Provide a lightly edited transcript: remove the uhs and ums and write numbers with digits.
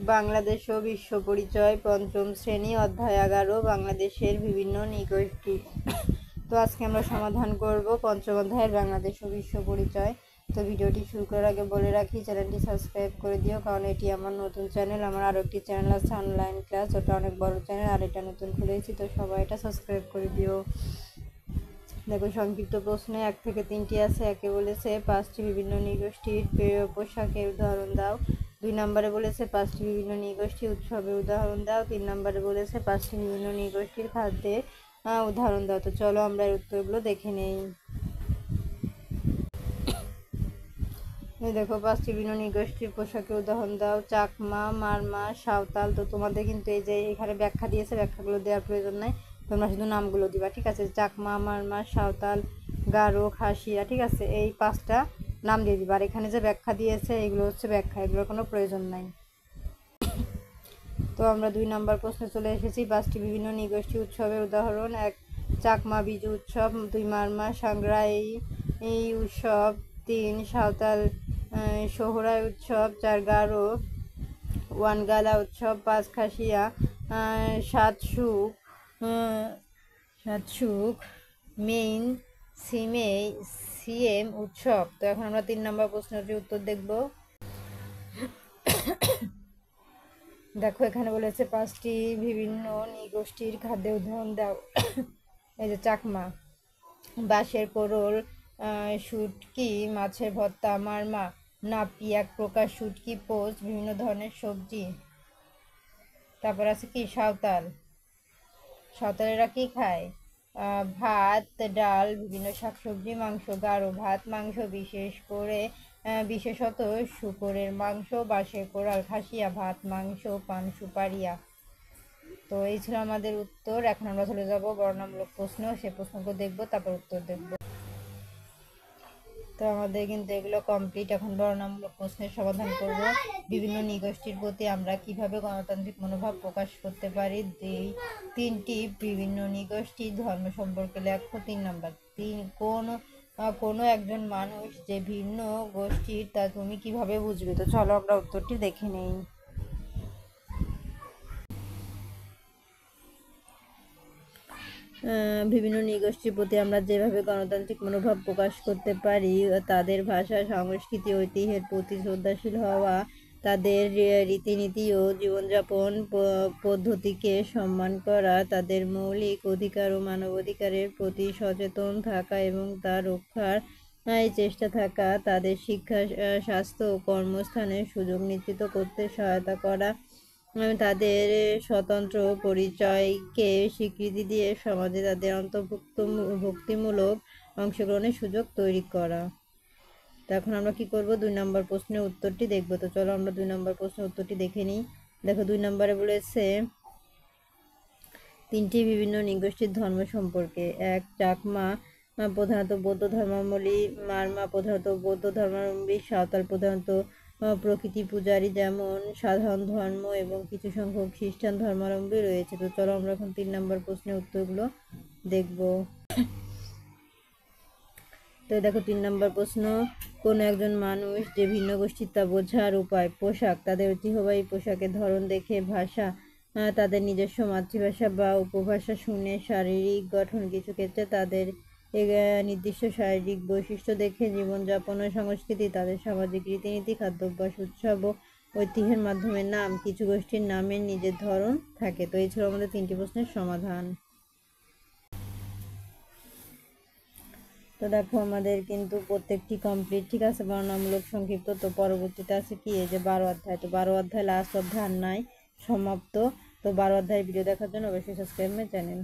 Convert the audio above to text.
বাংলাদেশ ও বিশ্ব পরিচয় পঞ্চম শ্রেণী অধ্যায় 11 বাংলাদেশের বিভিন্ন নৃগোষ্ঠী। তো আজকে আমরা সমাধান করব পঞ্চম অধ্যায়ের বাংলাদেশ ও বিশ্ব পরিচয়। তো ভিডিওটি শুরু করার আগে বলে রাখি চ্যানেলটি সাবস্ক্রাইব করে দিও, কারণ এটি আমার নতুন চ্যানেল। আমার আরও একটি চ্যানেল আছে অনলাইন ক্লাস, ওটা অনেক বড় চ্যানেল, আর এটা নতুন খুলেছি, তো সবাই এটা সাবস্ক্রাইব করে দিও। দেখো, সংক্ষিপ্ত প্রশ্নে 1 থেকে 3টি আছে। একে বলেছে 5টি বিভিন্ন নৃগোষ্ঠীর পোশাকের উদাহরণ দাও। 2 নম্বরে বলেছে 5টি বিভিন্ন নৃগোষ্ঠীর উৎসবের উদাহরণ দাও। 3 নম্বরে বলেছে 5টি বিভিন্ন নৃগোষ্ঠীর খাদ্যের উদাহরণ দাও। তো চলো আমরা এর উত্তরগুলো দেখে নেই। দেখো, 5টি বিভিন্ন নৃগোষ্ঠীর পোশাকের উদাহরণ দাও। চাকমা, মারমা, সাঁওতাল। তো তোমাদের কিন্তু এই যে এখানে ব্যাখ্যা দিয়েছে, ব্যাখ্যাগুলো দেওয়ার প্রয়োজন নাই, তোমরা শুধু নামগুলো দিবা, ঠিক আছে? চাকমা, মারমা, সাঁওতাল, গারো, খাসিয়া, ঠিক আছে? এই 5টা নাম দিয়ে দিবা। আর এখানে যে ব্যাখ্যা দিয়েছে এগুলো হচ্ছে ব্যাখ্যা, এগুলোর কোনো প্রয়োজন নাই। তো আমরা 2 নম্বর প্রশ্নে চলে এসেছি। 5টি বিভিন্ন নৃগোষ্ঠী উৎসবের উদাহরণ। 1 চাকমা বিজু উৎসব, 2 মারমা সাংগ্রা এই উৎসব, 3 সাঁওতাল সোহরাই উৎসব, 4 গারো ওয়ানগালা উৎসব, 5 খাসিয়া 7 সুখ মেইন সিএম উৎসব। তো এখন আমরা 3 নম্বর প্রশ্নটির উত্তর দেখব। দেখো, এখানে বলেছে 5টি বিভিন্ন নৃগোষ্ঠীর খাদ্যের উদাহরণ দাও। এই যে চাকমা, বাঁশের কোরল, শুটকি, মাছের ভর্তা। মারমা, নাপি, এক প্রকার শুটকি, পোস্ট, বিভিন্ন ধরনের সবজি। তারপর আছে কি সাঁওতালেরা কি খায়? ভাত, ডাল, বিভিন্ন শাকসবজি, মাংস। গারো, ভাত, মাংস, বিশেষত শূকরের মাংস, বাঁশের কোরাল। খাসিয়া, ভাত, মাংস, পান, সুপারিয়া। তো এই ছিল আমাদের উত্তর। এখন আমরা চলে যাব বর্ণনামূলক প্রশ্ন, সে প্রশ্নগুলো দেখবো, তারপর উত্তর দেখবো। তো আমাদের কিন্তু এগুলো কমপ্লিট। এখন বর্ণনামূলক প্রশ্নের সমাধান করব। বিভিন্ন নৃগোষ্ঠীর প্রতি আমরা কিভাবে গণতান্ত্রিক মনোভাব প্রকাশ করতে পারি। 3টি বিভিন্ন নৃগোষ্ঠীর ধর্ম সম্পর্কে লেখো। 3 নম্বর, কোনো একজন মানুষ যে ভিন্ন গোষ্ঠীর তা তুমি কিভাবে বুঝবে। তো চলো আমরা উত্তরটি দেখে নেই। বিভিন্ন নৃগোষ্ঠীর প্রতি আমরা যেভাবে গণতান্ত্রিক মনোভাব প্রকাশ করতে পারি, তাদের ভাষা, সংস্কৃতি, ঐতিহ্যের প্রতি শ্রদ্ধাশীল হওয়া, তাদের রীতিনীতি ও জীবনযাপন পদ্ধতিকে সম্মান করা, তাদের মৌলিক অধিকার ও মানবাধিকারের প্রতি সচেতন থাকা এবং তা রক্ষার চেষ্টা থাকা, তাদের শিক্ষা, স্বাস্থ্য ও কর্মস্থানের সুযোগ নিশ্চিত করতে সহায়তা করা, তাদের স্বতন্ত্র পরিচয়কে স্বীকৃতি দিয়ে সমাজে তাদের ভক্তিমূলক অংশগ্রহণের সুযোগ তৈরি করা। তো এখন আমরা কি করব, 2 নম্বর প্রশ্নের উত্তরটি দেখব। তো চলো আমরা 2 নম্বর প্রশ্নের উত্তরটি দেখে নিই। দেখো, 2 নম্বরে বলেছে 3টি বিভিন্ন নৃগোষ্ঠীর ধর্ম সম্পর্কে। 1 চাকমা প্রধানত বৌদ্ধ ধর্মাবলম্বী, মারমা প্রধানত বৌদ্ধ ধর্মাবলম্বী, সাঁওতাল প্রধানত প্রকৃতি পূজারী, যেমন সাধারণ ধর্ম, এবং কিছু সংখ্যক খ্রিস্টান ধর্মাবলম্বী রয়েছে। তো চলো আমরা এখন 3 নম্বর প্রশ্নের উত্তরগুলো দেখব। তো দেখো, 3 নম্বর প্রশ্ন, কোনো একজন মানুষ যে ভিন্ন গোষ্ঠীর তা বোঝার উপায়। পোশাক, তাদের ঐতিহ্যবাহী পোশাকের ধরন দেখে। ভাষা, তাদের নিজস্ব মাতৃভাষা বা উপভাষা শুনে। শারীরিক গঠন, কিছু ক্ষেত্রে তাদের নির্দিষ্ট শারীরিক বৈশিষ্ট্য দেখে। জীবনযাপন ও সংস্কৃতি, তাদের সামাজিক রীতিনীতি, খাদ্যাভ্যাস, উৎসব ও ঐতিহ্যের মাধ্যমে। নাম, কিছু গোষ্ঠীর নামের নিজের ধরন থাকে। তো এই ছিল আমাদের 3টি প্রশ্নের সমাধান। তো দেখো, আমাদের কিন্তু প্রত্যেকটি কমপ্লিট, ঠিক আছে? বর্ণনামূলক সংক্ষিপ্ত। তো পরবর্তীতে আছে কি, এই যে 12 অধ্যায়। তো 12 অধ্যায় লাস্ট অধ্যায় নাই, সমাপ্ত। তো 12 অধ্যায়ের ভিডিও দেখার জন্য অবশ্যই সাবস্ক্রাইব মাই চ্যানেল।